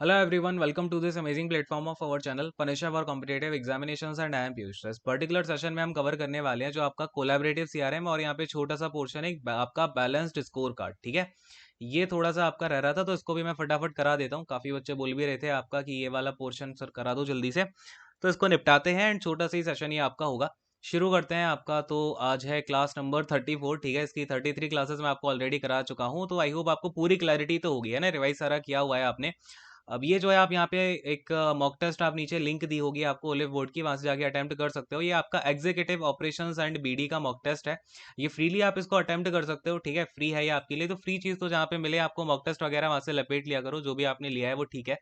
Hello everyone, welcome to this amazing platform of our channel Panisha for Competitive Examinations and I am Piyush। इस particular session में हम cover करने वाले हैं जो आपका कोलैबोरेटिव सीआरएम और यहाँ पे छोटा सा पोर्शन है आपका बैलेंस्ड स्कोर कार्ड। ठीक है, ये थोड़ा सा आपका रह रहा था तो इसको भी मैं फटाफट करा देता हूँ। काफ़ी बच्चे बोल भी रहे थे आपका कि ये वाला पोर्शन सर करा दो जल्दी से, तो इसको निपटाते हैं एंड छोटा सा ही सेशन ये आपका होगा। शुरू करते हैं आपका। तो आज है क्लास नंबर 34। ठीक है, इसकी 33 क्लासेस मैं आपको ऑलरेडी करा चुका हूँ, तो आई होप आपको पूरी क्लैरिटी तो होगी है ना, रिवाइज सारा किया हुआ है आपने। अब ये जो है आप यहाँ पे एक मॉक टेस्ट आप नीचे लिंक दी होगी आपको ओलिव बोर्ड की, वहां से जाके अटेम्प्ट कर सकते हो। ये आपका एग्जीक्यूटिव ऑपरेशंस एंड बीडी का मॉक टेस्ट है, ये फ्रीली आप इसको अटेम्प्ट कर सकते हो। ठीक है, फ्री है ये आपके लिए, तो फ्री चीज तो जहाँ पे मिले आपको मॉक टेस्ट वगैरह वहां से लपेट लिया करो। जो भी आपने लिया है वो ठीक है।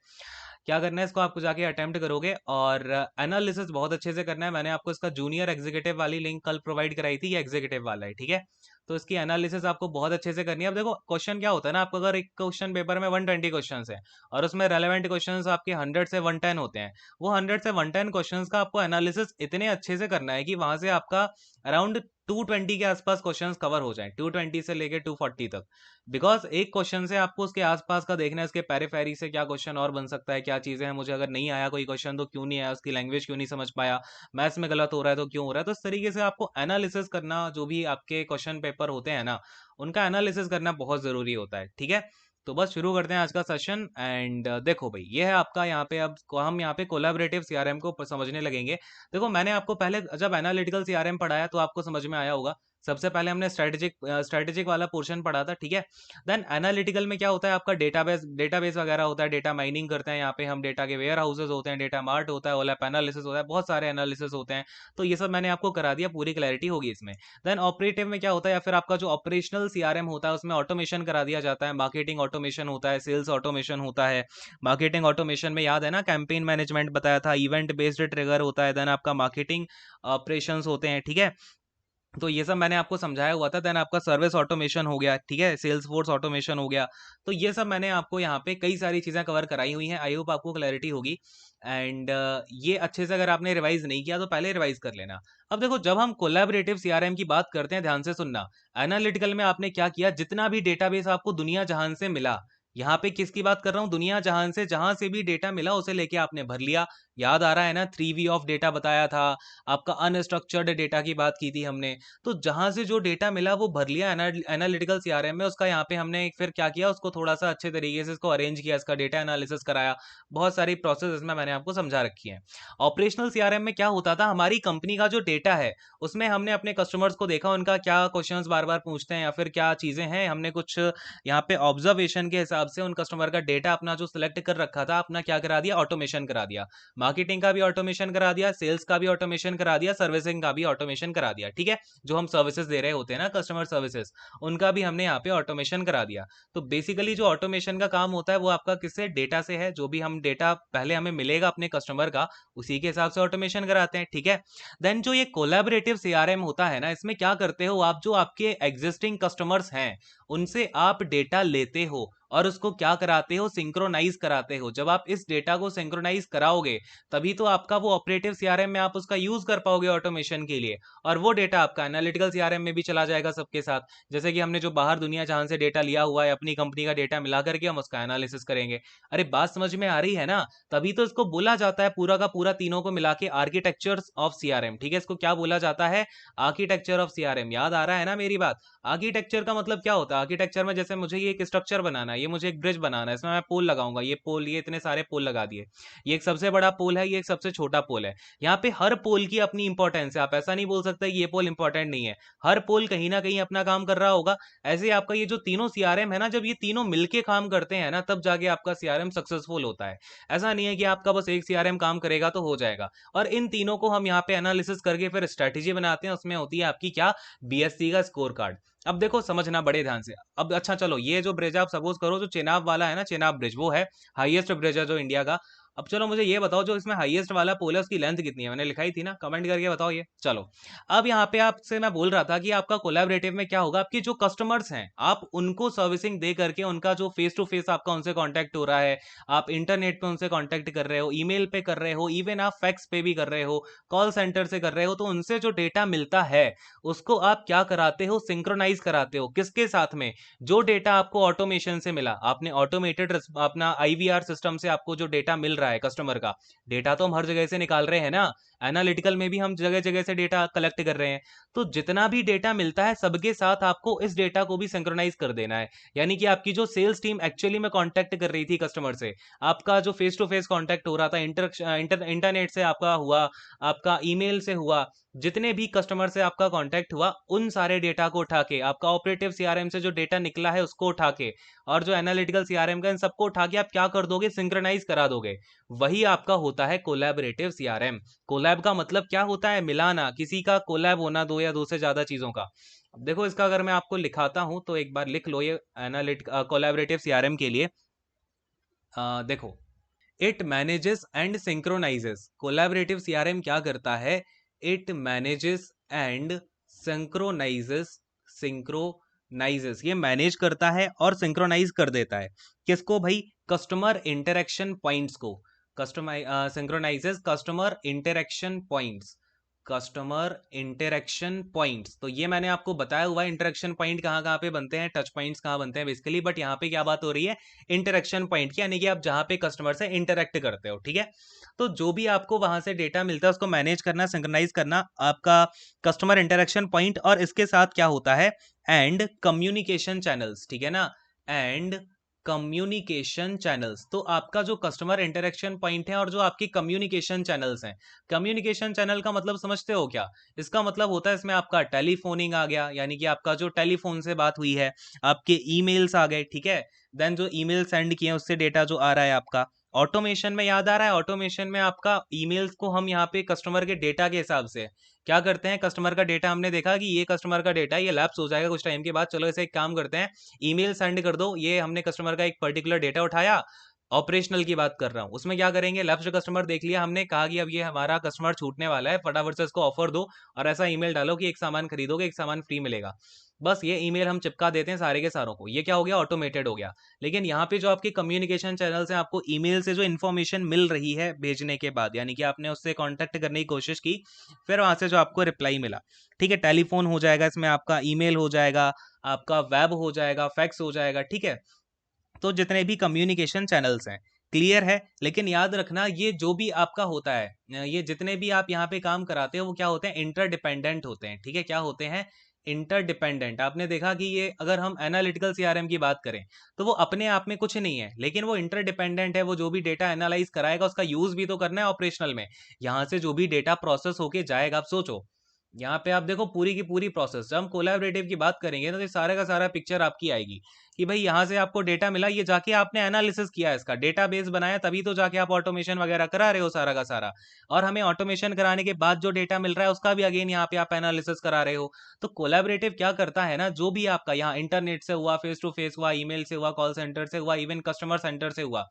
क्या करना है, इसको आपको जाके अटेम्प्ट करोगे और एनालिसिस बहुत अच्छे से करना है। मैंने आपको इसका जूनियर एग्जीक्यूटिव वाली लिंक कल प्रोवाइड कराई थी, ये एग्जीक्यूटिव वाला है। ठीक है, तो इसकी एनालिसिस आपको बहुत अच्छे से करनी है। अब देखो क्वेश्चन क्या होता है ना, आपको अगर एक क्वेश्चन पेपर में 120 क्वेश्चन है और उसमें रेलेवेंट क्वेश्चन आपके 100 से 110 होते हैं, वो 100 से 110 क्वेश्चन का आपको एनालिसिस इतने अच्छे से करना है कि वहां से आपका अराउंड 220 के आसपास क्वेश्चंस कवर हो जाए, 220 से लेके 240 तक। बिकॉज एक क्वेश्चन से आपको उसके आसपास का देखना है, इसके पेरिफेरी से क्या क्वेश्चन और बन सकता है, क्या चीजें हैं, मुझे अगर नहीं आया कोई क्वेश्चन तो क्यों नहीं आया, उसकी लैंग्वेज क्यों नहीं समझ पाया, मैथ्स में गलत हो रहा है तो क्यों हो रहा है। तो इस तरीके से आपको एनालिसिस करना, जो भी आपके क्वेश्चन पेपर होते हैं ना, उनका एनालिसिस करना बहुत जरूरी होता है। ठीक है, तो बस शुरू करते हैं आज का सेशन। एंड देखो भाई, ये है आपका यहाँ पे, अब हम यहाँ पे कोलैबोरेटिव सीआरएम को समझने लगेंगे। देखो मैंने आपको पहले जब एनालिटिकल सीआरएम पढ़ाया तो आपको समझ में आया होगा। सबसे पहले हमने स्ट्रेटेजिक वाला पोर्शन पढ़ा था। ठीक है, देन एनालिटिकल में क्या होता है, आपका डेटाबेस वगैरह होता है, डेटा माइनिंग करते हैं यहाँ पे हम, डेटा के वेयर हाउसेज होते हैं, डेटा मार्ट होता है, ओलैप एनालिसिस होता है, बहुत सारे एनालिसिस होते हैं। तो ये सब मैंने आपको करा दिया, पूरी क्लैरिटी होगी इसमें। देन ऑपरेटिव में क्या होता है, या फिर आपका जो ऑपरेशनल सीआरएम होता है उसमें ऑटोमेशन करा दिया जाता है, मार्केटिंग ऑटोमेशन होता है, सेल्स ऑटोमेशन होता है। मार्केटिंग ऑटोमेशन में याद है ना, कैंपेन मैनेजमेंट बताया था, इवेंट बेस्ड ट्रिगर होता है, देन आपका मार्केटिंग ऑपरेशंस होते हैं। ठीक है, तो ये सब मैंने आपको समझाया हुआ था। देन आपका सर्विस ऑटोमेशन हो गया, ठीक है, सेल्स फोर्स ऑटोमेशन हो गया। तो ये सब मैंने आपको यहाँ पे कई सारी चीज़ें कवर कराई हुई हैं, आई होप आपको क्लैरिटी होगी। एंड ये अच्छे से अगर आपने रिवाइज नहीं किया तो पहले रिवाइज कर लेना। अब देखो, जब हम कोलैबोरेटिव सीआरएम की बात करते हैं, ध्यान से सुनना। एनालिटिकल में आपने क्या किया, जितना भी डेटाबेस आपको दुनिया जहान से मिला, यहाँ पे किसकी बात कर रहा हूँ, दुनिया जहान से, जहां से भी डेटा मिला उसे लेके आपने भर लिया। याद आ रहा है ना, 3V ऑफ डेटा बताया था आपका, अनस्ट्रक्चर्ड डेटा की बात की थी हमने। तो जहां से जो डेटा मिला वो भर लिया एनालिटिकल सीआरएम में। उसका यहाँ पे हमने फिर क्या किया, उसको थोड़ा सा अच्छे तरीके से इसको अरेंज किया, इसका डेटा एनालिसिस कराया। बहुत सारी प्रोसेस इसमें मैंने आपको समझा रखी है। ऑपरेशनल सीआरएम में क्या होता था, हमारी कंपनी का जो डेटा है उसमें हमने अपने कस्टमर्स को देखा, उनका क्या क्वेश्चंस बार बार पूछते हैं या फिर क्या चीजें हैं, हमने कुछ यहाँ पे ऑब्जर्वेशन के हिसाब से उन कस्टमर का डेटा अपना जो सिलेक्ट कर रखा था, अपना क्या करा दिया, ऑटोमेशन करा दिया। मार्केटिंग का भी ऑटोमेशन करा दिया, सेल्स का भी ऑटोमेशन करा दिया, सर्विसिंग का भी ऑटोमेशन करा दिया। ठीक है, जो हम सर्विसेज दे रहे होते हैं ना, कस्टमर सर्विसेज, उनका भी हमने यहाँ पे ऑटोमेशन करा दिया। तो बेसिकली जो ऑटोमेशन का काम होता है वो आपका किससे, डेटा से है। जो भी हम डेटा पहले हमें मिलेगा अपने कस्टमर का, उसी के हिसाब से ऑटोमेशन कराते हैं। ठीक है, देन जो ये कोलैबोरेटिव सीआरएम होता है ना, इसमें क्या करते हो आप, जो आपके एग्जिस्टिंग कस्टमर्स हैं उनसे आप डेटा लेते हो और उसको क्या कराते हो, सिंक्रोनाइज कराते हो। जब आप इस डेटा को सिंक्रोनाइज कराओगे तभी तो आपका वो ऑपरेटिव सीआरएम में आप उसका यूज कर पाओगे ऑटोमेशन के लिए, और वो डेटा आपका एनालिटिकल सीआरएम में भी चला जाएगा सबके साथ। जैसे कि हमने जो बाहर दुनिया जहां से डेटा लिया हुआ है, अपनी कंपनी का डेटा मिला करके हम उसका एनालिसिस करेंगे। अरे बात समझ में आ रही है ना, तभी तो इसको बोला जाता है पूरा का पूरा, तीनों को मिला के आर्किटेक्चर ऑफ सीआरएम। ठीक है, इसको क्या बोला जाता है, आर्किटेक्चर ऑफ सीआरएम। याद आ रहा है ना मेरी बात। आर्किटेक्चर का मतलब क्या होता है, आर्किटेक्चर में जैसे मुझे ये एक स्ट्रक्चर बनाना है, ये मुझे एक ब्रिज बनाना है, इसमें मैं पोल लगाऊंगा, ये पोल, ये इतने सारे पोल लगा दिए, ये एक सबसे बड़ा पोल है, ये एक सबसे छोटा पोल है। यहाँ पे हर पोल की अपनी इंपॉर्टेंस है, आप ऐसा नहीं बोल सकते कि ये पोल इंपॉर्टेंट नहीं है। हर पोल कहीं ना कहीं अपना काम कर रहा होगा। ऐसे आपका ये जो तीनों सीआरएम है ना, जब ये तीनों मिलके काम करते हैं ना, तब जाके आपका सीआरएम सक्सेसफुल होता है। ऐसा नहीं है कि आपका बस एक सीआरएम काम करेगा तो हो जाएगा। और इन तीनों को हम यहाँ पे एनालिसिस करके फिर स्ट्रेटेजी बनाते हैं, उसमें होती है आपकी क्या, बीएससी का स्कोर कार्ड। अब देखो समझना बड़े ध्यान से। अब अच्छा चलो, ये जो ब्रिज आप सपोज करो, जो चेनाब वाला है ना, चेनाब ब्रिज, वो है हाईएस्ट ब्रिज है जो इंडिया का। अब चलो मुझे ये बताओ, जो इसमें हाईएस्ट वाला पोल है उसकी लेंथ कितनी है? मैंने लिखाई थी ना, कमेंट करके बताओ ये। चलो, अब यहाँ पे आपसे मैं बोल रहा था कि आपका कोलैबोरेटिव में क्या होगा, आपके जो कस्टमर्स हैं आप उनको सर्विसिंग दे करके उनका जो फेस टू फेस आपका उनसे कांटेक्ट हो रहा है, आप इंटरनेट पे उनसे कांटेक्ट कर रहे हो, ईमेल पे कर रहे हो, इवन आप फैक्स पे भी कर रहे हो, कॉल सेंटर से कर रहे हो, तो उनसे जो डेटा मिलता है उसको आप क्या कराते हो, सिंक्रोनाइज कराते हो। किसके साथ में? जो डेटा आपको ऑटोमेशन से मिला, आपने ऑटोमेटेड अपना आईवीआर सिस्टम से आपको जो डेटा मिल रहा है कस्टमर का, डेटा तो हम हर जगह से निकाल रहे हैं ना, एनालिटिकल में भी हम जगह जगह से डेटा कलेक्ट कर रहे हैं, तो जितना भी डेटा मिलता है सबके साथ आपको इस डेटा को भी सिंक्रोनाइज कर देना है। यानी कि आपकी जो सेल्स टीम एक्चुअली में कांटेक्ट कर रही थी कस्टमर से, आपका जो फेस टू फेस कांटेक्ट हो रहा था, इंटरनेट से आपका हुआ, आपका ईमेल से हुआ, जितने भी कस्टमर से आपका कांटेक्ट हुआ, उन सारे डेटा को उठा के, आपका ऑपरेटिव सीआरएम से जो डेटा निकला है उसको उठा के, और जो एनालिटिकल सीआरएम का, इन सबको उठा के आप क्या कर दोगे, सिंक्रोनाइज करा दोगे। वही आपका होता है कोलैबोरेटिव सीआरएम। कोलैब का मतलब क्या होता है? मिलाना, किसी का कोलैब होना, दो या दो से ज्यादा चीजों का। अब देखो इसका अगर मैं आपको लिखाता हूं तो एक बार लिख लो ये एनालिट कोलैबोरेटिव सीआरएम के लिए। देखो, it manages and synchronizes, collaborative CRM क्या करता है? It manages and synchronizes, synchronizes ये मैनेज करता है और सिंक्रोनाइज कर देता है। किसको भाई? कस्टमर इंटरेक्शन पॉइंट्स को। Customer synchronizes customer interaction points, customer interaction points. तो ये मैंने आपको बताया हुआ है इंटरेक्शन पॉइंट कहाँ कहाँ पे बनते हैं, टच पॉइंट्स कहाँ बनते हैं बेसिकली, बट यहाँ पे क्या बात हो रही है? इंटरेक्शन पॉइंट की, यानी कि आप जहाँ पे कस्टमर से इंटरेक्ट करते हो, ठीक है। तो जो भी आपको वहां से डेटा मिलता है उसको मैनेज करना, सिंक्रोनाइज करना, आपका कस्टमर इंटरेक्शन पॉइंट, और इसके साथ क्या होता है? एंड कम्युनिकेशन चैनल्स, ठीक है ना, एंड कम्युनिकेशन चैनल्स। तो आपका जो कस्टमर इंटरेक्शन पॉइंट है और जो आपकी कम्युनिकेशन चैनल्स हैं, कम्युनिकेशन चैनल का मतलब समझते हो क्या? इसका मतलब होता है इसमें आपका टेलीफोनिंग आ गया, यानी कि आपका जो टेलीफोन से बात हुई है, आपके ईमेल्स आ गए, ठीक है, देन जो ईमेल सेंड किए उससे डेटा जो आ रहा है आपका, ऑटोमेशन में याद आ रहा है, ऑटोमेशन में आपका ईमेल्स को हम यहाँ पे कस्टमर के डेटा के हिसाब से क्या करते हैं, कस्टमर का डेटा हमने देखा कि ये कस्टमर का डेटा ये लैप्स हो जाएगा कुछ टाइम के बाद, चलो इसे एक काम करते हैं, ईमेल सेंड कर दो, ये हमने कस्टमर का एक पर्टिकुलर डेटा उठाया, ऑपरेशनल की बात कर रहा हूँ, उसमें क्या करेंगे, लैप्स कस्टमर देख लिया हमने, कहा कि अब ये हमारा कस्टमर छूटने वाला है, फटाफट से इसको ऑफर दो और ऐसा ईमेल डालो कि एक सामान खरीदोगे एक सामान फ्री मिलेगा। बस ये ईमेल हम चिपका देते हैं सारे के सारों को, ये क्या हो गया, ऑटोमेटेड हो गया। लेकिन यहाँ पे जो आपके कम्युनिकेशन चैनल्स हैं, आपको ईमेल से जो इन्फॉर्मेशन मिल रही है भेजने के बाद, यानी कि आपने उससे कांटेक्ट करने की कोशिश की, फिर वहां से जो आपको रिप्लाई मिला, ठीक है, टेलीफोन हो जाएगा इसमें, आपका ईमेल हो जाएगा, आपका वेब हो जाएगा, फैक्स हो जाएगा, ठीक है। तो जितने भी कम्युनिकेशन चैनल्स हैं, क्लियर है। लेकिन याद रखना ये जो भी आपका होता है, ये जितने भी आप यहाँ पे काम कराते हो वो क्या होते हैं, इंटरडिपेंडेंट होते हैं, ठीक है। क्या होते हैं? इंटरडिपेंडेंट। आपने देखा कि ये अगर हम एनालिटिकल सीआरएम की बात करें तो वो अपने आप में कुछ नहीं है, लेकिन वो इंटरडिपेंडेंट है। वो जो भी डेटा एनालाइज कराएगा उसका यूज भी तो करना है ऑपरेशनल में। यहाँ से जो भी डेटा प्रोसेस होके जाएगा, आप सोचो यहाँ पे आप देखो पूरी की पूरी प्रोसेस, जब हम कोलैबोरेटिव की बात करेंगे ना तो ये सारा का सारा पिक्चर आपकी आएगी कि भाई यहाँ से आपको डेटा मिला, ये जाके आपने एनालिसिस किया, इसका डेटाबेस बनाया, तभी तो जाके आप ऑटोमेशन वगैरह करा रहे हो सारा का सारा। और हमें ऑटोमेशन कराने के बाद जो डेटा मिल रहा है उसका भी अगेन यहाँ पे आप एनालिसिस करा रहे हो। तो कोलैबोरेटिव क्या करता है ना, जो भी आपका यहाँ इंटरनेट से हुआ, फेस टू फेस हुआ, ईमेल से हुआ, कॉल सेंटर से हुआ, इवन कस्टमर सेंटर से हुआ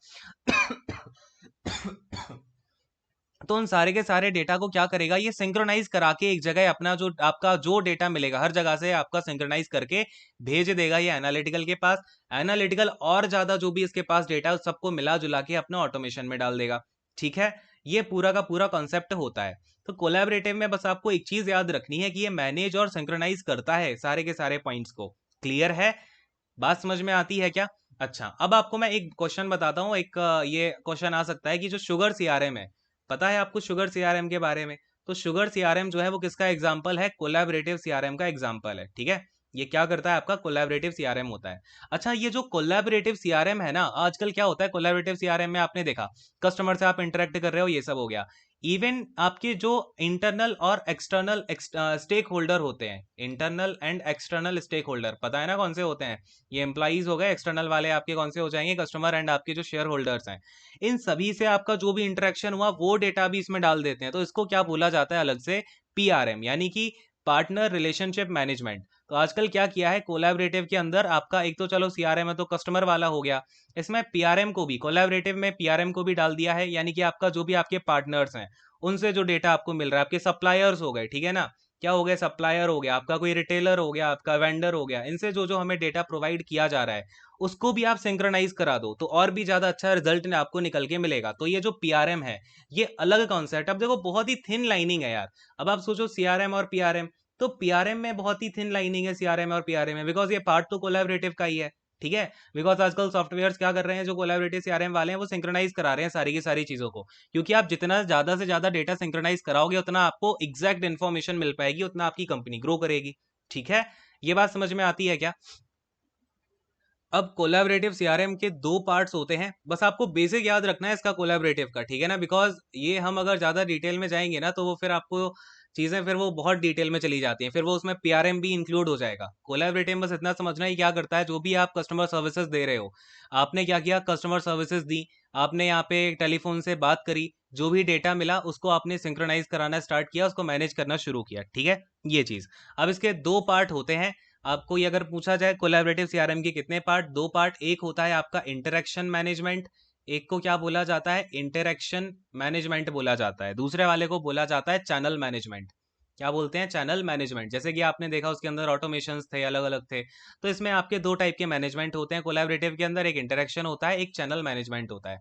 तो उन सारे के सारे डेटा को क्या करेगा, ये सिंक्रोनाइज करा के एक जगह अपना जो आपका जो डेटा मिलेगा हर जगह से आपका सिंक्रोनाइज करके भेज देगा ये एनालिटिकल के पास। एनालिटिकल और ज्यादा जो भी इसके पास डेटा है उस सबको मिला जुला के अपना ऑटोमेशन में डाल देगा, ठीक है। ये पूरा का पूरा कॉन्सेप्ट होता है। तो कोलैबोरेटिव में बस आपको एक चीज याद रखनी है कि ये मैनेज और सिंक्रोनाइज करता है सारे के सारे पॉइंट्स को। क्लियर है? बात समझ में आती है क्या? अच्छा, अब आपको मैं एक क्वेश्चन बताता हूँ। एक ये क्वेश्चन आ सकता है कि जो शुगर सीआरएम है, पता है आपको शुगर सीआरएम के बारे में? तो शुगर सीआरएम जो है वो किसका एग्जांपल है? कोलैबोरेटिव सीआरएम का एग्जांपल है, ठीक है। ये क्या करता है? आपका कोलैबोरेटिव सीआरएम होता है। अच्छा, ये जो कोलैबोरेटिव सीआरएम है ना, आजकल क्या होता है कोलैबोरेटिव सीआरएम में, आपने देखा कस्टमर से आप इंटरेक्ट कर रहे हो, ये सब हो गया। इवन आपके जो इंटरनल और एक्सटर्नल स्टेक होल्डर होते हैं, internal and external stake holder, पता है ना कौन से होते हैं? ये एम्प्लॉइज हो गए, एक्सटर्नल वाले आपके कौन से हो जाएंगे? कस्टमर एंड आपके जो शेयर होल्डर्स हैं। इन सभी से आपका जो भी इंटरेक्शन हुआ वो डेटा भी इसमें डाल देते हैं। तो इसको क्या बोला जाता है अलग से? पीआरएम, यानी कि पार्टनर रिलेशनशिप मैनेजमेंट। तो आजकल क्या किया है कोलैबोरेटिव के अंदर आपका, एक तो चलो सीआरएम है तो कस्टमर वाला हो गया, इसमें पीआरएम को भी, कोलैबोरेटिव में पीआरएम को भी डाल दिया है, यानी कि आपका जो भी आपके पार्टनर्स हैं उनसे जो डेटा आपको मिल रहा है, आपके सप्लायर्स हो गए, ठीक है ना, क्या हो गए, सप्लायर हो गया आपका, कोई रिटेलर हो गया आपका, वेंडर हो गया, इनसे जो जो हमें डेटा प्रोवाइड किया जा रहा है उसको भी आप सिंक्रोनाइज करा दो तो और भी ज्यादा अच्छा रिजल्ट आपको निकल के मिलेगा। तो ये जो पीआरएम है ये अलग कॉन्सेप्ट, अब देखो बहुत ही थिन लाइनिंग है यार। अब आप सोचो सीआरएम और पीआरएम, तो पीआरएम में बहुत ही थिन लाइनिंग है सीआरएम और पीआरएम में, बिकॉज ये पार्ट तो कोलैबोरेटिव का ही है, ठीक है। बिकॉज आजकल सॉफ्टवेयर्स क्या कर रहे हैं, जो कोलैबोरेटिव सीआरएम वाले हैं वो सिंक्रोनाइज करा रहे हैं सारी की सारी चीजों को, क्योंकि आप जितना ज्यादा से ज्यादा डेटा सिंक्रोनाइज कराओगे उतना आपको एग्जैक्ट इन्फॉर्मेशन मिल पाएगी, उतना आपकी कंपनी ग्रो करेगी, ठीक है। ये बात समझ में आती है क्या? अब कोलैबोरेटिव सीआरएम के दो पार्ट्स होते हैं, बस आपको बेसिक याद रखना है इसका कोलैबोरेटिव का, ठीक है ना, बिकॉज ये हम अगर ज्यादा डिटेल में जाएंगे ना तो वो फिर आपको चीजें फिर वो बहुत डिटेल में चली जाती हैं, फिर वो उसमें पीआरएम भी इंक्लूड हो जाएगा। कोलैबोरेटिव बस इतना समझना ही क्या करता है, जो भी आप कस्टमर सर्विसेज दे रहे हो, आपने क्या किया, कस्टमर सर्विसेज दी, आपने यहाँ पे टेलीफोन से बात करी, जो भी डेटा मिला उसको आपने सिंक्रोनाइज कराना स्टार्ट किया, उसको मैनेज करना शुरू किया, ठीक है, ये चीज। अब इसके दो पार्ट होते हैं, आपको ये अगर पूछा जाए कोलैबोरेटिव सीआरएम के कितने पार्ट, दो पार्ट, एक होता है आपका इंटरेक्शन मैनेजमेंट, एक को क्या बोला जाता है, इंटरेक्शन मैनेजमेंट बोला जाता है, दूसरे वाले को बोला जाता है चैनल मैनेजमेंट। क्या बोलते हैं, चैनल मैनेजमेंट। जैसे कि आपने देखा उसके अंदर ऑटोमेशंस थे अलग अलग थे, तो इसमें आपके दो टाइप के मैनेजमेंट होते हैं कोलैबोरेटिव के अंदर, एक इंटरेक्शन होता है, एक चैनल मैनेजमेंट होता है।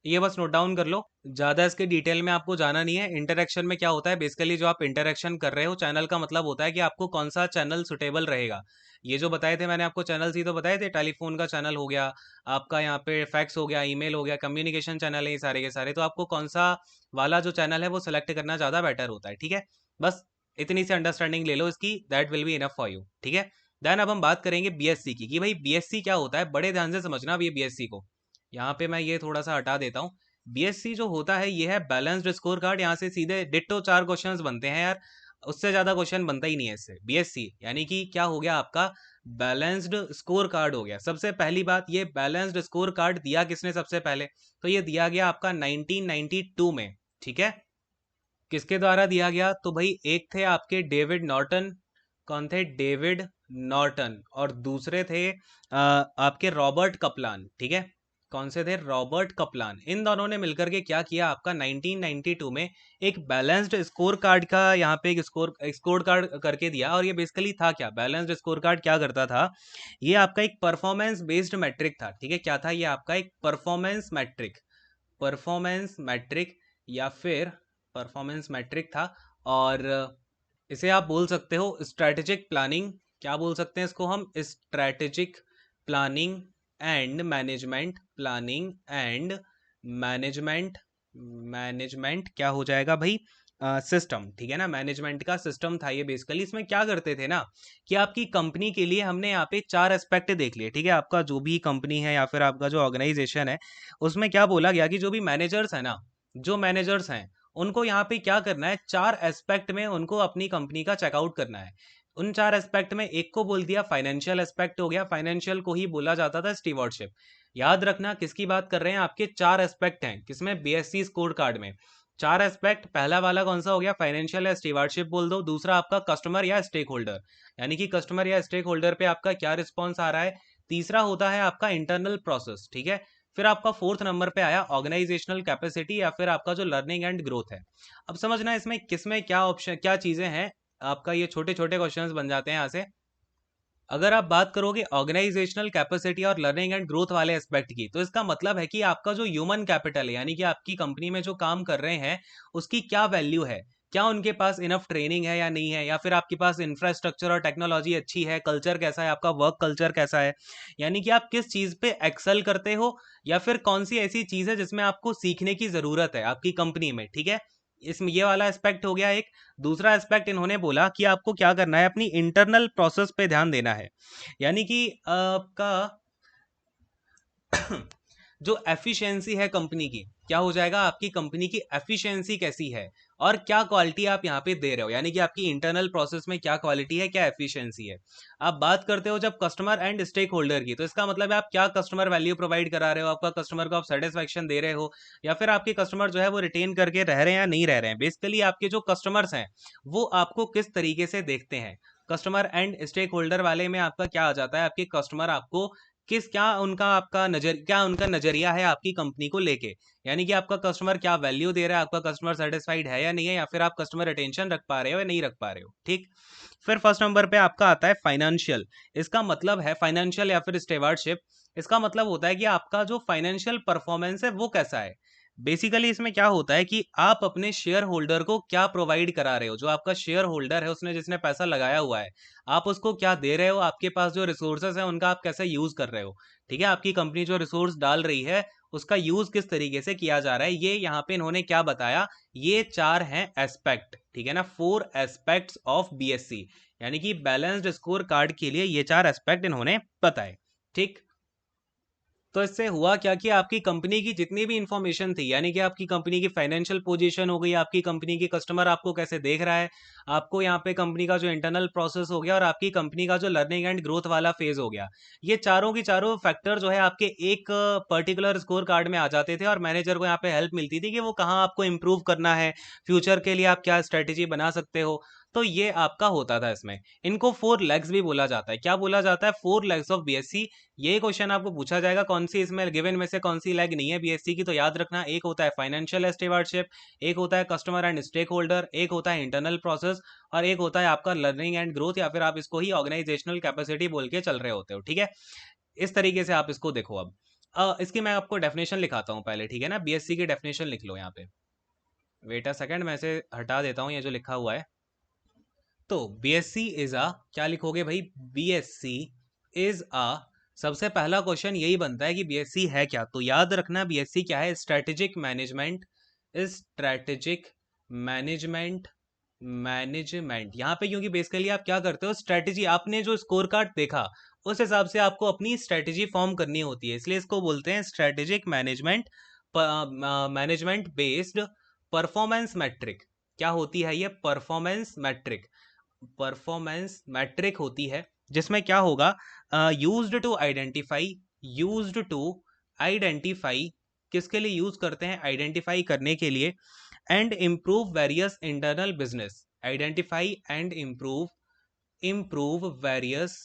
ये बस नोट डाउन कर लो, ज्यादा इसके डिटेल में आपको जाना नहीं है। इंटरेक्शन में क्या होता है, बेसिकली जो आप इंटरेक्शन कर रहे हो, चैनल का मतलब होता है कि आपको कौन सा चैनल सुटेबल रहेगा। ये जो बताए थे मैंने आपको चैनल्स ही तो बताए थे, टेलीफोन का चैनल हो गया आपका, यहाँ पे फैक्स हो गया, ईमेल हो गया, कम्युनिकेशन चैनल है ये सारे के सारे, तो आपको कौन सा वाला जो चैनल है वो सिलेक्ट करना ज़्यादा बेटर होता है, ठीक है। बस इतनी सी अंडरस्टैंडिंग ले लो इसकी, that will be enough for you, ठीक है। देन अब हम बात करेंगे बीएससी की, कि भाई बीएससी क्या होता है, बड़े ध्यान से समझना अब ये बीएससी को। यहाँ पे मैं ये थोड़ा सा हटा देता हूँ। बीएससी जो होता है ये है बैलेंस्ड स्कोर कार्ड, यहाँ से सीधे डिट्टो 4 क्वेश्चंस बनते हैं यार, उससे ज्यादा क्वेश्चन बनता ही नहीं है इससे। बीएससी यानी कि क्या हो गया आपका, बैलेंस्ड स्कोर कार्ड हो गया। सबसे पहली बात, ये बैलेंस्ड स्कोर कार्ड दिया किसने सबसे पहले, तो ये दिया गया आपका 1992 में, ठीक है। किसके द्वारा दिया गया, तो भाई एक थे आपके डेविड नॉर्टन, कौन थे, डेविड नॉर्टन, और दूसरे थे आपके रॉबर्ट कपलान, ठीक है। कौन से थे, रॉबर्ट कपलान। इन दोनों ने मिलकर के क्या किया, आपका 1992 में एक बैलेंस्ड स्कोर कार्ड का यहाँ पे एक स्कोर कार्ड करके दिया। और ये बेसिकली था क्या, बैलेंस्ड स्कोर कार्ड क्या करता था, ये आपका एक परफॉर्मेंस बेस्ड मैट्रिक था, ठीक है। क्या था ये आपका, एक परफॉर्मेंस मैट्रिक, परफॉर्मेंस मैट्रिक या फिर परफॉर्मेंस मैट्रिक था। और इसे आप बोल सकते हो स्ट्रैटेजिक प्लानिंग, क्या बोल सकते हैं इसको हम, strategic planning and management, planning and management, management क्या हो जाएगा भाई, सिस्टम, ठीक है ना, मैनेजमेंट का सिस्टम था ये। बेसिकली इसमें क्या करते थे ना, कि आपकी कंपनी के लिए हमने यहाँ पे 4 एस्पेक्ट देख लिए, ठीक है। आपका जो भी कंपनी है या फिर आपका जो ऑर्गेनाइजेशन है, उसमें क्या बोला गया कि जो भी मैनेजर्स है ना, जो मैनेजर्स हैं उनको यहाँ पे क्या करना है, 4 एस्पेक्ट में उनको अपनी कंपनी का चेकआउट करना है। उन 4 एस्पेक्ट में एक को बोल दिया फाइनेंशियल एस्पेक्ट हो गया, फाइनेंशियल को ही बोला जाता था स्टीवर्डशिप। याद रखना किसकी बात कर रहे हैं, आपके 4 एस्पेक्ट हैं किसमें, बीएससी स्कोर कार्ड में। 4 एस्पेक्ट, पहला वाला कौन सा हो गया, फाइनेंशियल या स्टीवर्डशिप बोल दो। दूसरा आपका कस्टमर या स्टेक होल्डर, यानी कि कस्टमर या स्टेक होल्डर पे आपका क्या रिस्पॉन्स आ रहा है। तीसरा होता है आपका इंटरनल प्रोसेस, ठीक है। फिर आपका फोर्थ नंबर पे आया ऑर्गेनाइजेशनल कैपेसिटी या फिर आपका जो लर्निंग एंड ग्रोथ है। अब समझना इसमें किसमें क्या ऑप्शन, क्या चीजें हैं, आपका ये छोटे छोटे क्वेश्चंस बन जाते हैं यहाँ से। अगर आप बात करोगे ऑर्गेनाइजेशनल कैपेसिटी और लर्निंग एंड ग्रोथ वाले एस्पेक्ट की, तो इसका मतलब है कि आपका जो ह्यूमन कैपिटल है, यानी कि आपकी कंपनी में जो काम कर रहे हैं उसकी क्या वैल्यू है, क्या उनके पास इनफ ट्रेनिंग है या नहीं है, या फिर आपके पास इंफ्रास्ट्रक्चर और टेक्नोलॉजी अच्छी है, कल्चर कैसा है, आपका वर्क कल्चर कैसा है, यानी कि आप किस चीज पे एक्सेल करते हो, या फिर कौन सी ऐसी चीज है जिसमें आपको सीखने की जरूरत है आपकी कंपनी में, ठीक है। इसमें ये वाला एस्पेक्ट हो गया एक। दूसरा एस्पेक्ट इन्होंने बोला कि आपको क्या करना है, अपनी इंटरनल प्रोसेस पे ध्यान देना है, यानी कि आपका जो एफिशिएंसी है कंपनी की, क्या हो जाएगा, आपकी कंपनी की एफिशिएंसी कैसी है, और क्या क्वालिटी आप यहाँ पे दे रहे हो, यानी कि आपकी इंटरनल प्रोसेस में क्या क्वालिटी है, क्या एफिशिएंसी है। आप बात करते हो जब कस्टमर एंड स्टेक होल्डर की, तो इसका मतलब है आप क्या कस्टमर वैल्यू प्रोवाइड करा रहे हो, आपका कस्टमर को आप सेटिस्फेक्शन दे रहे हो, या फिर आपके कस्टमर जो है वो रिटेन करके रह रहे हैं या नहीं रह रहे हैं। बेसिकली आपके जो कस्टमर्स हैं वो आपको किस तरीके से देखते हैं। कस्टमर एंड स्टेक होल्डर वाले में आपका क्या आ जाता है, आपके कस्टमर आपको किस क्या उनका आपका नजर क्या उनका नजरिया है आपकी कंपनी को लेके, यानी कि आपका कस्टमर क्या वैल्यू दे रहा है, आपका कस्टमर सेटिस्फाइड है या नहीं है, या फिर आप कस्टमर अटेंशन रख पा रहे हो या नहीं रख पा रहे हो। ठीक। फिर फर्स्ट नंबर पे आपका आता है फाइनेंशियल। इसका मतलब है फाइनेंशियल या फिर स्टेवार्डशिप। इसका मतलब होता है कि आपका जो फाइनेंशियल परफॉर्मेंस है वो कैसा है। बेसिकली इसमें क्या होता है कि आप अपने शेयर होल्डर को क्या प्रोवाइड करा रहे हो, जो आपका शेयर होल्डर है उसने जिसने पैसा लगाया हुआ है आप उसको क्या दे रहे हो, आपके पास जो रिसोर्सेज है उनका आप कैसे यूज कर रहे हो। ठीक है, आपकी कंपनी जो रिसोर्स डाल रही है उसका यूज किस तरीके से किया जा रहा है, ये यहाँ पे इन्होंने क्या बताया, ये 4 हैं एस्पेक्ट। ठीक है ना, 4 एस्पेक्ट्स ऑफ बीएससी, यानी कि बैलेंस्ड स्कोर कार्ड के लिए ये 4 एस्पेक्ट इन्होंने बताए। ठीक। तो इससे हुआ क्या कि आपकी कंपनी की जितनी भी इंफॉर्मेशन थी, यानी कि आपकी कंपनी की फाइनेंशियल पोजीशन हो गई, आपकी कंपनी की कस्टमर आपको कैसे देख रहा है, आपको यहाँ पे कंपनी का जो इंटरनल प्रोसेस हो गया, और आपकी कंपनी का जो लर्निंग एंड ग्रोथ वाला फेज हो गया, ये चारों की चारों फैक्टर जो है आपके एक पर्टिकुलर स्कोर कार्ड में आ जाते थे, और मैनेजर को यहाँ पे हेल्प मिलती थी कि वो कहाँ आपको इंप्रूव करना है, फ्यूचर के लिए आप क्या स्ट्रेटेजी बना सकते हो। तो ये आपका होता था इसमें। इनको 4 लेग्स भी बोला जाता है। क्या बोला जाता है? 4 लेग्स ऑफ बीएससी। ये क्वेश्चन आपको पूछा जाएगा कौन सी इसमें गिवन में से कौन सी लेग नहीं है बीएससी की, तो याद रखना, एक होता है फाइनेंशियल स्टीवर्डशिप, एक होता है कस्टमर एंड स्टेक होल्डर, एक होता है इंटरनल प्रोसेस, और एक होता है आपका लर्निंग एंड ग्रोथ, या फिर आप इसको ही ऑर्गेनाइजेशनल कैपेसिटी बोल के चल रहे होते हो। ठीक है, इस तरीके से आप इसको देखो। अब इसकी मैं आपको डेफिनेशन लिखाता हूँ पहले, ठीक है ना, बीएससी की डेफिनेशन लिख लो यहाँ पे। वेट अ सेकंड, मैं इसे हटा देता हूँ ये जो लिखा हुआ है। तो बीएससी इज अ, क्या लिखोगे भाई, बीएससी इज अ, सबसे पहला क्वेश्चन यही बनता है कि बीएससी है क्या, तो याद रखना बीएससी क्या है, strategic management. Strategic management, management यहाँ पे, क्योंकि बेसिकली आप क्या करते हो, स्ट्रेटेजी, आपने जो स्कोर कार्ड देखा उस हिसाब से आपको अपनी स्ट्रेटेजी फॉर्म करनी होती है, इसलिए इसको बोलते हैं strategic management. Management based performance metric. क्या होती है ये? Performance metric. परफॉर्मेंस मैट्रिक होती है, जिसमें क्या होगा, used to identify, used to identify, किसके लिए यूज करते हैं, आइडेंटिफाई करने के लिए, and improve various internal business, identify and improve, improve various,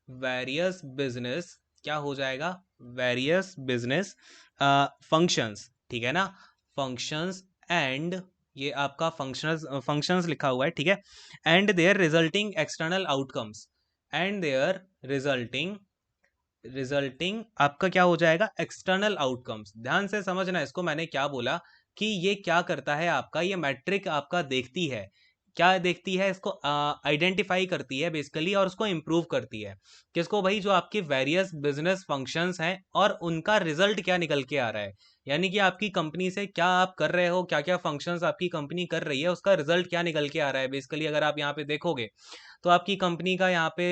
various business, क्या हो जाएगा, वेरियस बिजनेस फंक्शंस। ठीक है ना, फंक्शंस, एंड ये आपका फंक्शंस, फंक्शंस लिखा हुआ है, ठीक है, and their resulting external outcomes, and their resulting, resulting आपका क्या हो जाएगा, एक्सटर्नल आउटकम्स। ध्यान से समझना इसको, मैंने क्या बोला कि ये क्या करता है, आपका ये मैट्रिक आपका देखती है, क्या देखती है, इसको आइडेंटिफाई करती है बेसिकली, और उसको इम्प्रूव करती है। किसको भाई? जो आपके वेरियस बिजनेस फंक्शंस हैं और उनका रिजल्ट क्या निकल के आ रहा है, यानी कि आपकी कंपनी से क्या आप कर रहे हो, क्या क्या फंक्शंस आपकी कंपनी कर रही है, उसका रिजल्ट क्या निकल के आ रहा है। बेसिकली अगर आप यहाँ पे देखोगे तो आपकी कंपनी का यहाँ पे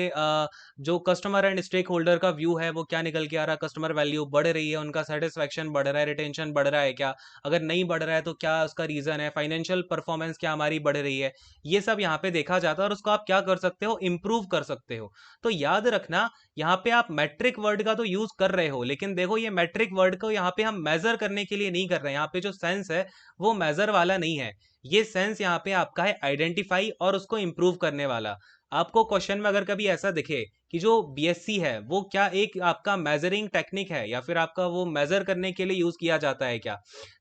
जो कस्टमर एंड स्टेक होल्डर का व्यू है वो क्या निकल के आ रहा है, कस्टमर वैल्यू बढ़ रही है, उनका सेटिस्फेक्शन बढ़ रहा है, रिटेंशन बढ़ रहा है क्या, अगर नहीं बढ़ रहा है तो क्या उसका रीजन है, फाइनेंशियल परफॉर्मेंस क्या हमारी बढ़ रही है, ये सब यहाँ पे देखा जाता है, और उसको आप क्या कर सकते हो, इंप्रूव कर सकते हो। तो याद रखना, यहाँ पे आप मैट्रिक वर्ड का तो यूज कर रहे हो, लेकिन देखो ये मैट्रिक वर्ड को यहाँ पे हम मेजर करने के लिए नहीं कर रहे हैं, यहाँ पे जो सेंस है वो मेजर वाला नहीं है, ये सेंस यहाँ पे आपका है आइडेंटिफाई और उसको इंप्रूव करने वाला। आपको क्वेश्चन में अगर कभी ऐसा दिखे कि जो बीएससी है वो क्या एक आपका मेजरिंग टेक्निक है, या फिर आपका वो मेजर करने के लिए यूज किया जाता है क्या,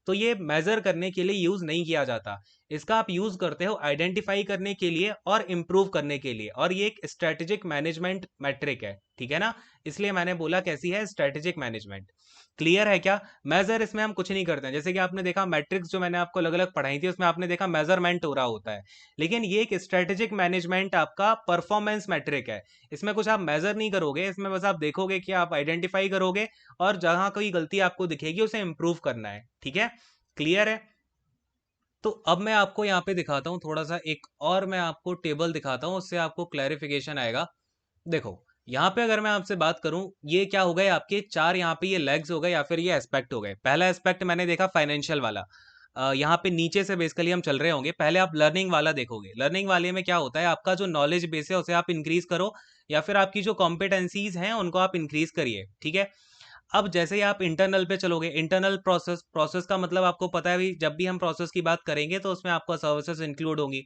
तो ये मेजर करने के लिए यूज नहीं किया जाता, इसका आप यूज करते हो आइडेंटिफाई करने के लिए और इंप्रूव करने के लिए, और ये एक स्ट्रेटेजिक मैनेजमेंट मैट्रिक है। ठीक है ना, इसलिए मैंने बोला कैसी है, स्ट्रेटेजिक मैनेजमेंट। क्लियर है क्या? मेजर इसमें हम कुछ नहीं करते हैं, जैसे कि आपने देखा मैट्रिक्स जो मैंने आपको अलग अलग पढ़ाई थी उसमें आपने देखा मेजरमेंट हो रहा होता है, लेकिन ये एक स्ट्रेटेजिक मैनेजमेंट आपका परफॉर्मेंस मैट्रिक है, इसमें कुछ आप मेजर नहीं करोगे, इसमें बस आप देखोगे कि आप आइडेंटिफाई करोगे और जहां कोई गलती आपको दिखेगी उसे इंप्रूव करना है। ठीक है, क्लियर है? तो अब मैं आपको यहाँ पे दिखाता हूँ थोड़ा सा, एक और मैं आपको टेबल दिखाता हूँ, उससे आपको क्लैरिफिकेशन आएगा। देखो यहाँ पे अगर मैं आपसे बात करूं, ये क्या हो गए आपके 4, यहाँ पे ये लेग्स हो गए या फिर ये एस्पेक्ट हो गए। पहला एस्पेक्ट मैंने देखा फाइनेंशियल वाला, यहाँ पे नीचे से बेसिकली हम चल रहे होंगे। पहले आप लर्निंग वाला देखोगे। लर्निंग वाले में क्या होता है, आपका जो नॉलेज बेस है उसे आप इंक्रीज करो, या फिर आपकी जो कॉम्पिटेंसीज हैं उनको आप इंक्रीज करिए, ठीक है। अब जैसे ही आप इंटरनल पे चलोगे, इंटरनल प्रोसेस, प्रोसेस का मतलब आपको पता है भी, जब भी हम प्रोसेस की बात करेंगे तो उसमें आपका सर्विसेज इंक्लूड होंगी।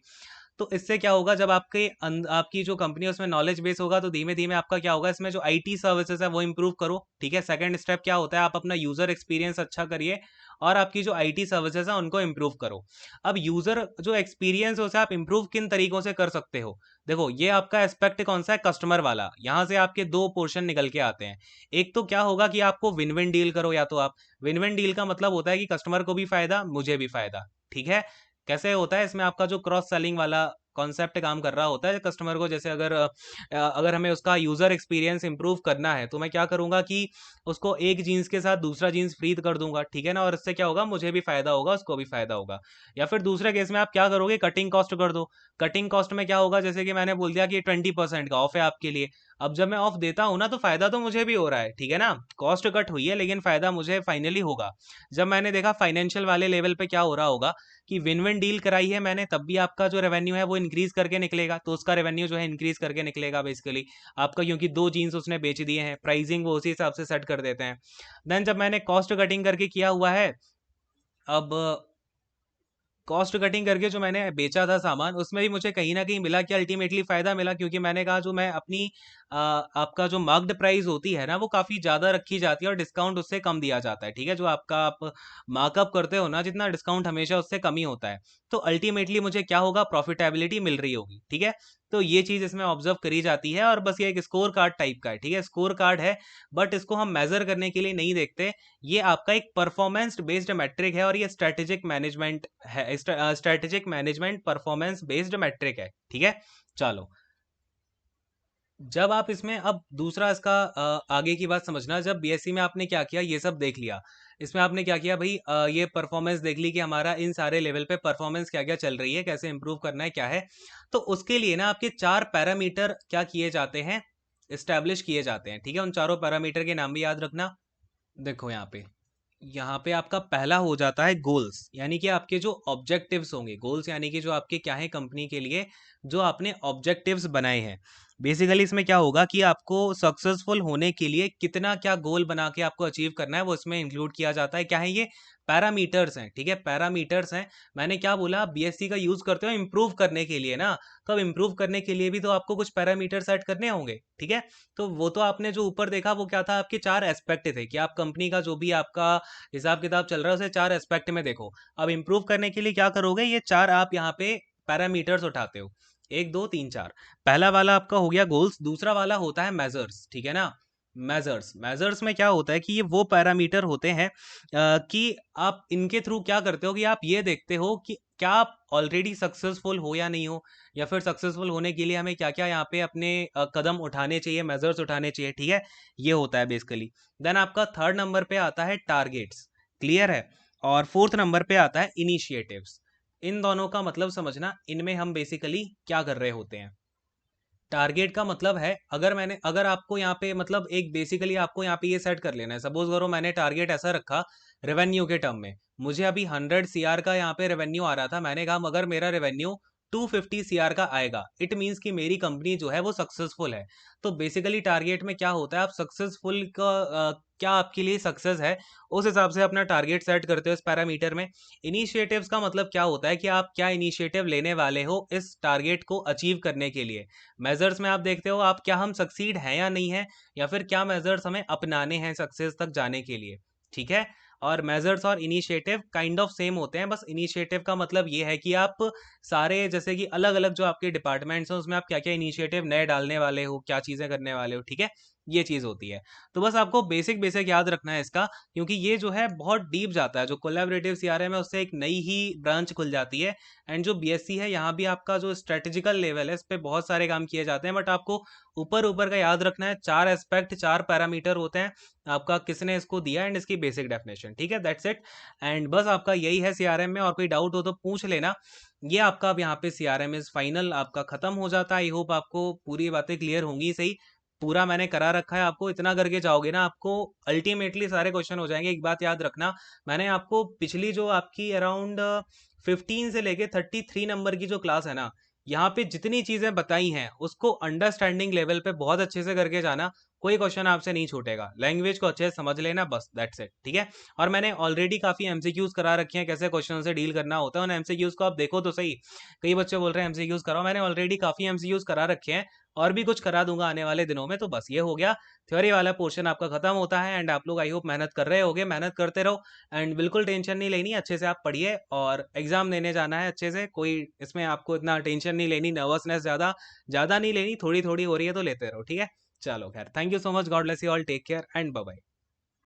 तो इससे क्या होगा, जब आपकी जो कंपनी है उसमें नॉलेज बेस होगा, तो धीमे धीमे आपका क्या होगा, इसमें जो आईटी सर्विसेज है वो इंप्रूव करो, ठीक है। सेकंड स्टेप क्या होता है, आप अपना यूजर एक्सपीरियंस अच्छा करिए और आपकी जो आईटी सर्विसेज है उनको इंप्रूव करो। अब यूजर जो एक्सपीरियंस है उसे आप इंप्रूव किन तरीकों से कर सकते हो, देखो ये आपका एस्पेक्ट कौन सा है, कस्टमर वाला। यहाँ से आपके दो पोर्शन निकल के आते हैं। एक तो क्या होगा कि आपको विन विन डील करो, या तो आप विन विन डील का मतलब होता है कि कस्टमर को भी फायदा, मुझे भी फायदा, ठीक है। कैसे होता है, इसमें आपका जो क्रॉस सेलिंग वाला कॉन्सेप्ट काम कर रहा होता है कस्टमर को। जैसे अगर हमें उसका यूजर एक्सपीरियंस इंप्रूव करना है तो मैं क्या करूंगा कि उसको एक जीन्स के साथ दूसरा जीन्स फ्री कर दूंगा, ठीक है ना। और इससे क्या होगा, मुझे भी फायदा होगा, उसको भी फायदा होगा। या फिर दूसरे केस में आप क्या करोगे, कटिंग कॉस्ट कर दो। कटिंग कॉस्ट में क्या होगा, जैसे कि मैंने बोल दिया कि 20% का ऑफ है आपके लिए। अब जब मैं ऑफ देता हूं ना, तो फायदा तो मुझे भी हो रहा है, ठीक है ना। कॉस्ट कट हुई है लेकिन फायदा मुझे फाइनली होगा। जब मैंने देखा फाइनेंशियल वाले लेवल पे क्या हो रहा होगा कि विन विन डील कराई है मैंने, तब भी आपका जो रेवेन्यू है वो इंक्रीज करके निकलेगा। तो उसका रेवेन्यू जो है इंक्रीज करके निकलेगा बेसिकली आपका, क्योंकि दो जीन्स उसने बेच दिए हैं, प्राइसिंग वो उसी हिसाब से सेट कर देते हैं। देन जब मैंने कॉस्ट कटिंग करके किया हुआ है, अब कॉस्ट कटिंग करके जो मैंने बेचा था सामान, उसमें भी मुझे कहीं ना कहीं मिला कि अल्टीमेटली फायदा मिला, क्योंकि मैंने कहा जो मैं अपनी आपका जो मार्क्ड प्राइस होती है ना वो काफी ज्यादा रखी जाती है और डिस्काउंट उससे कम दिया जाता है, ठीक है। जो आपका आप मार्कअप करते हो ना, जितना डिस्काउंट हमेशा उससे कम ही होता है। तो अल्टीमेटली मुझे क्या होगा, प्रॉफिटेबिलिटी मिल रही होगी, ठीक है। तो ये चीज इसमें ऑब्जर्व करी जाती है। और बस ये एक स्कोर कार्ड टाइप का है, ठीक है, स्कोर कार्ड है। बट इसको हम मेजर करने के लिए नहीं देखते, ये आपका एक परफॉर्मेंस बेस्ड मैट्रिक है, और ये स्ट्रेटेजिक मैनेजमेंट है, strategic management performance based metric है, ठीक है। चलो, जब आप इसमें अब दूसरा इसका आगे की बात समझना, जब बीएससी में आपने क्या किया, ये सब देख लिया। इसमें आपने क्या किया भाई, ये परफॉर्मेंस देख ली कि हमारा इन सारे लेवल पे परफॉर्मेंस क्या क्या चल रही है, कैसे इंप्रूव करना है, क्या है। तो उसके लिए ना आपके चार पैरामीटर क्या किए जाते हैं, इस्टेब्लिश किए जाते हैं, ठीक है। उन चारों पैरामीटर के नाम भी याद रखना। देखो यहाँ पे आपका पहला हो जाता है गोल्स, यानी कि आपके जो ऑब्जेक्टिव्स होंगे। गोल्स यानी कि जो आपके क्या है कंपनी के लिए जो आपने ऑब्जेक्टिव्स बनाए हैं। बेसिकली इसमें क्या होगा कि आपको सक्सेसफुल होने के लिए कितना क्या गोल बना के आपको अचीव करना है, वो इसमें इंक्लूड किया जाता है। क्या है ये, पैरामीटर्स हैं, ठीक है, पैरामीटर्स हैं। मैंने क्या बोला, आप बीएससी का यूज करते हो इंप्रूव करने के लिए ना, तो अब इंप्रूव करने के लिए भी तो आपको कुछ पैरामीटर सेट करने होंगे, ठीक है। तो वो तो आपने जो ऊपर देखा वो क्या था, आपके चार एस्पेक्ट थे कि आप कंपनी का जो भी आपका हिसाब किताब चल रहा है उसे चार एस्पेक्ट में देखो। अब इंप्रूव करने के लिए क्या करोगे, ये चार आप यहाँ पे पैरामीटर्स उठाते हो, एक दो तीन चार। पहला वाला आपका हो गया गोल्स, दूसरा वाला होता है मेजर्स, ठीक है ना। मेजर्स, मेजर्स में क्या होता है कि ये वो पैरामीटर होते हैं कि आप इनके थ्रू क्या करते हो कि आप ये देखते हो कि क्या आप ऑलरेडी सक्सेसफुल हो या नहीं हो, या फिर सक्सेसफुल होने के लिए हमें क्या क्या यहाँ पे अपने कदम उठाने चाहिए, मेजर्स उठाने चाहिए, ठीक है। ये होता है बेसिकली। देन आपका थर्ड नंबर पे आता है टारगेट्स, क्लियर है। और फोर्थ नंबर पे आता है इनिशिएटिव्स। इन दोनों का मतलब समझना, इनमें हम बेसिकली क्या कर रहे होते हैं। टारगेट का मतलब है, अगर आपको यहाँ पे मतलब एक बेसिकली आपको यहाँ पे ये सेट कर लेना है। सपोज करो मैंने टारगेट ऐसा रखा रेवेन्यू के टर्म में, मुझे अभी 100 CR का यहाँ पे रेवेन्यू आ रहा था। मैंने कहा अगर मेरा रेवेन्यू 250 CR का आएगा, इट मीन्स कि मेरी कंपनी जो है वो सक्सेसफुल है। तो बेसिकली टारगेट में क्या होता है, आप सक्सेसफुल का क्या आपके लिए सक्सेस है, उस हिसाब से अपना टारगेट सेट करते हो इस पैरामीटर में। इनिशिएटिव्स का मतलब क्या होता है कि आप क्या इनिशिएटिव लेने वाले हो इस टारगेट को अचीव करने के लिए। मेजर्स में आप देखते हो आप क्या हम सक्सीड हैं या नहीं है, या फिर क्या मेजर्स हमें अपनाने हैं सक्सेस तक जाने के लिए, ठीक है। और मेजर्स और इनिशिएटिव काइंड ऑफ सेम होते हैं, बस इनिशिएटिव का मतलब ये है कि आप सारे जैसे कि अलग अलग जो आपके डिपार्टमेंट्स हैं उसमें आप क्या क्या इनिशिएटिव नए डालने वाले हो, क्या चीज़ें करने वाले हो, ठीक है। ये चीज़ होती है। तो बस आपको बेसिक बेसिक याद रखना है इसका, क्योंकि ये जो है बहुत डीप जाता है। जो कोलैबोरेटिव सीआरएम है उससे एक नई ही ब्रांच खुल जाती है। एंड जो बीएससी है यहाँ भी आपका जो स्ट्रेटेजिकल लेवल है इस पे बहुत सारे काम किए जाते हैं। बट आपको ऊपर ऊपर का याद रखना है, चार एस्पेक्ट, चार पैरामीटर होते हैं आपका, किसने इसको दिया एंड इसकी बेसिक डेफिनेशन, ठीक है, दैट्स इट। एंड बस आपका यही है सीआरएम में, और कोई डाउट हो तो पूछ लेना। ये आपका अब यहाँ पे सीआरएम इज फाइनल आपका खत्म हो जाता है। आई होप आपको पूरी बातें क्लियर होंगी, सही। पूरा मैंने करा रखा है, आपको इतना करके जाओगे ना आपको अल्टीमेटली सारे क्वेश्चन हो जाएंगे। एक बात याद रखना, मैंने आपको पिछली जो आपकी अराउंड 15 से लेके 33 नंबर की जो क्लास है ना, यहाँ पे जितनी चीजें बताई हैं उसको अंडरस्टैंडिंग लेवल पे बहुत अच्छे से करके जाना। कोई क्वेश्चन आपसे नहीं छूटेगा, लैंग्वेज को अच्छे से समझ लेना, बस दैट्स इट, ठीक है। और मैंने ऑलरेडी काफी एमसीक्यूज करा रखे हैं कैसे क्वेश्चन से डील करना होता है। उन एमसीक्यूज को आप देखो तो सही। कई बच्चे बोल रहे हैं एमसीक्यूज कराओ, मैंने ऑलरेडी काफी एमसीक्यूज करा रखे हैं और भी कुछ करा दूंगा आने वाले दिनों में। तो बस ये हो गया, थ्योरी वाला पोर्शन आपका खत्म होता है। एंड आप लोग आई होप मेहनत कर रहे होगे, मेहनत करते रहो। एंड बिल्कुल टेंशन नहीं लेनी, अच्छे से आप पढ़िए और एग्जाम देने जाना है अच्छे से। कोई इसमें आपको इतना टेंशन नहीं लेनी, नर्वसनेस ज़्यादा ज़्यादा नहीं लेनी, थोड़ी थोड़ी हो रही है तो लेते रहो, ठीक है। चलो खैर, thank you so much, God bless you all, take care and bye bye.